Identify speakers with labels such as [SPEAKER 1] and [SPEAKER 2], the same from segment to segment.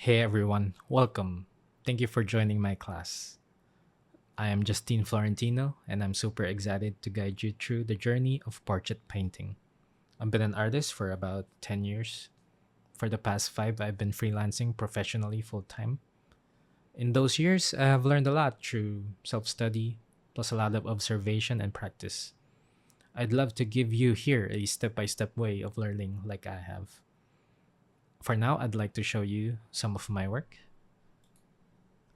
[SPEAKER 1] Hey everyone, welcome. Thank you for joining my class. I am Justine Florentino and I'm super excited to guide you through the journey of portrait painting. I've been an artist for about 10 years. For the past 5, I've been freelancing professionally full time. In those years, I have learned a lot through self study, plus a lot of observation and practice. I'd love to give you here a step by step way of learning like I have. For now, I'd like to show you some of my work.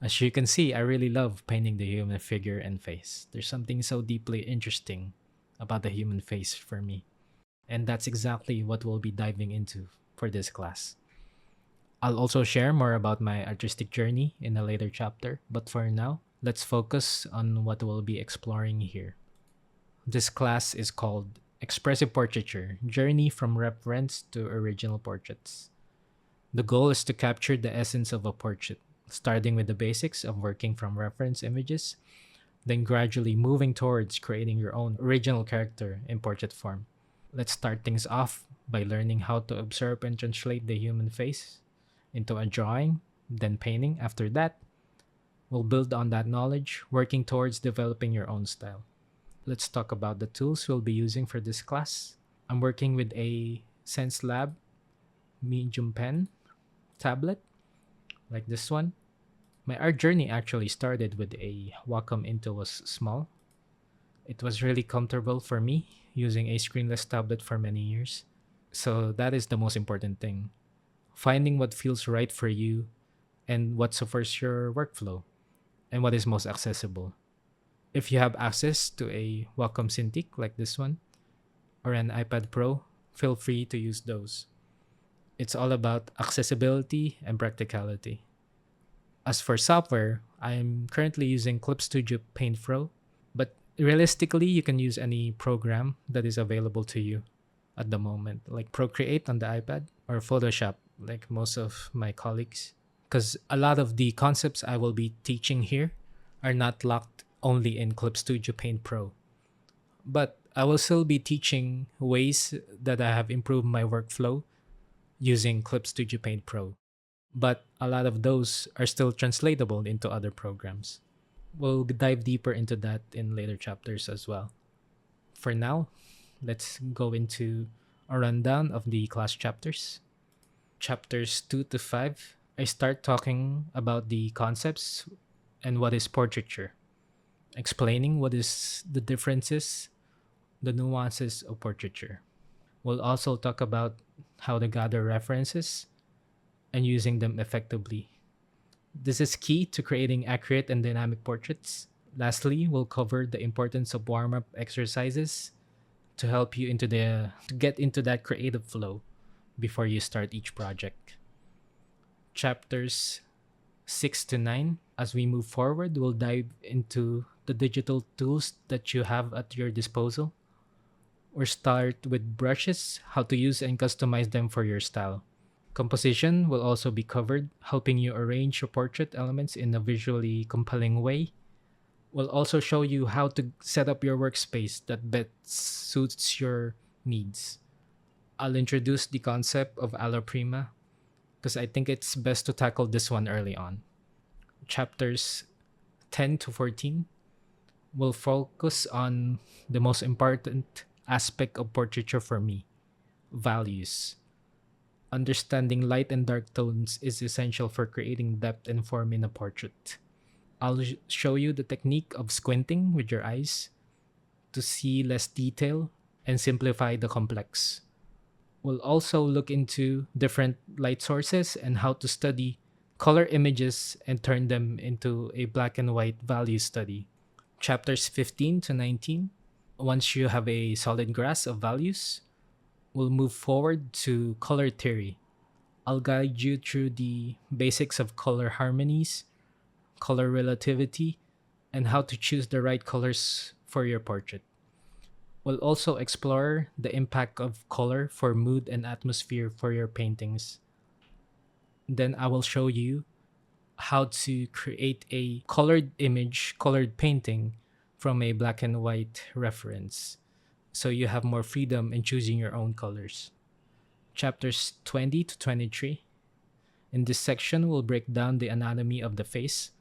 [SPEAKER 1] As you can see, I really love painting the human figure and face. There's something so deeply interesting about the human face for me. And that's exactly what we'll be diving into for this class. I'll also share more about my artistic journey in a later chapter, but for now, let's focus on what we'll be exploring here. This class is called Expressive Portraiture Journey from Reference to Original Portraits. The goal is to capture the essence of a portrait, starting with the basics of working from reference images, then gradually moving towards creating your own original character in portrait form. Let's start things off by learning how to observe and translate the human face into a drawing, then painting. After that, we'll build on that knowledge, working towards developing your own style. Let's talk about the tools we'll be using for this class. I'm working with a Sense Lab medium pen tablet like this one. My art journey actually started with a Wacom Intuos Small. It was really comfortable for me using a screenless tablet for many years. So that is the most important thing. Finding what feels right for you and what suffers your workflow and what is most accessible. If you have access to a Wacom Cintiq like this one or an iPad Pro, feel free to use those. It's all about accessibility and practicality. As for software, I'm currently using Clip Studio Paint Pro, but realistically, you can use any program that is available to you at the moment, like Procreate on the iPad or Photoshop, like most of my colleagues. Because a lot of the concepts I will be teaching here are not locked only in Clip Studio Paint Pro, but I will still be teaching ways that I have improved my workflow using Clip Studio Paint Pro, but a lot of those are still translatable into other programs. We'll dive deeper into that in later chapters as well. For now, let's go into a rundown of the class chapters. Chapters 2 to 5, I start talking about the concepts and what is portraiture, explaining what is the differences, the nuances of portraiture. We'll also talk about how to gather references and using them effectively. This is key to creating accurate and dynamic portraits. Lastly, we'll cover the importance of warm-up exercises to help you to get into that creative flow before you start each project. Chapters 6 to 9, as we move forward, we'll dive into the digital tools that you have at your disposal. Or start with brushes, how to use and customize them for your style. Composition will also be covered, helping you arrange your portrait elements in a visually compelling way. We'll also show you how to set up your workspace that best suits your needs. I'll introduce the concept of alla prima because I think it's best to tackle this one early on. Chapters 10 to 14 will focus on the most important aspect of portraiture for me: values. Understanding light and dark tones is essential for creating depth and form in a portrait. I'll show you the technique of squinting with your eyes to see less detail and simplify the complex. We'll also look into different light sources and how to study color images and turn them into a black and white value study. Chapters 15 to 19, once you have a solid grasp of values, we'll move forward to color theory. I'll guide you through the basics of color harmonies, color relativity, and how to choose the right colors for your portrait. We'll also explore the impact of color for mood and atmosphere for your paintings. Then I will show you how to create a colored image, colored painting from a black and white reference, so you have more freedom in choosing your own colors. Chapters 20 to 23, In this section, we'll break down the anatomy of the face.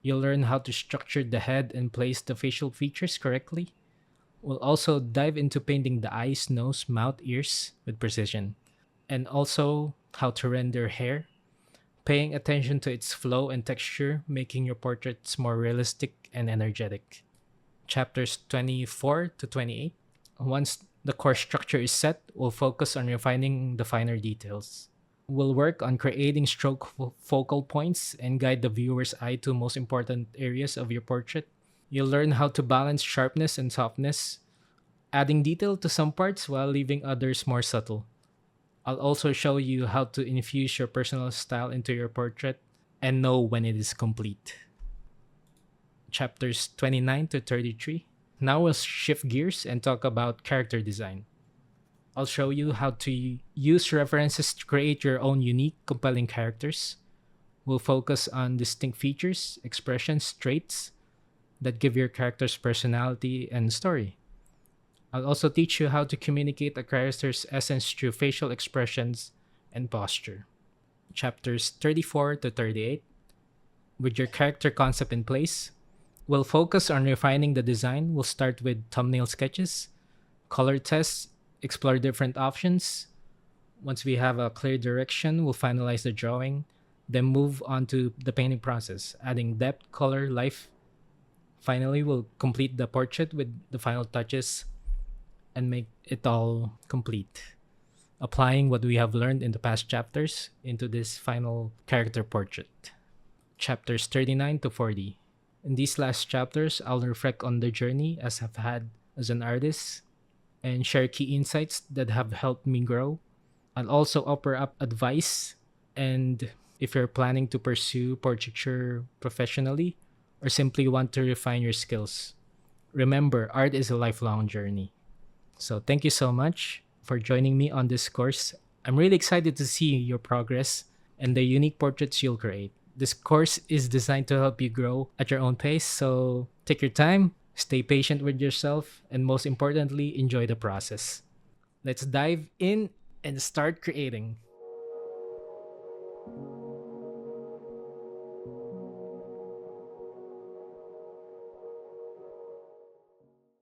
[SPEAKER 1] You'll learn how to structure the head and place the facial features correctly. We'll also dive into painting the eyes, nose, mouth, ears with precision, and also how to render hair, paying attention to its flow and texture, making your portraits more realistic and energetic. Chapters 24 to 28. Once the core structure is set, we'll focus on refining the finer details. We'll work on creating focal points and guide the viewer's eye to most important areas of your portrait. You'll learn how to balance sharpness and softness, adding detail to some parts while leaving others more subtle. I'll also show you how to infuse your personal style into your portrait and know when it is complete. Chapters 29 to 33. Now we'll shift gears and talk about character design. I'll show you how to use references to create your own unique, compelling characters. We'll focus on distinct features, expressions, traits that give your characters personality and story. I'll also teach you how to communicate a character's essence through facial expressions and posture. Chapters 34 to 38. With your character concept in place, we'll focus on refining the design. We'll start with thumbnail sketches, color tests, explore different options. Once we have a clear direction, we'll finalize the drawing, then move on to the painting process, adding depth, color, life. Finally, we'll complete the portrait with the final touches and make it all complete, applying what we have learned in the past chapters into this final character portrait. Chapters 39 to 40. In these last chapters, I'll reflect on the journey as I've had as an artist and share key insights that have helped me grow. I'll also offer up advice, and if you're planning to pursue portraiture professionally or simply want to refine your skills, remember, art is a lifelong journey. So thank you so much for joining me on this course. I'm really excited to see your progress and the unique portraits you'll create. This course is designed to help you grow at your own pace, so take your time, stay patient with yourself, and most importantly, enjoy the process. Let's dive in and start creating.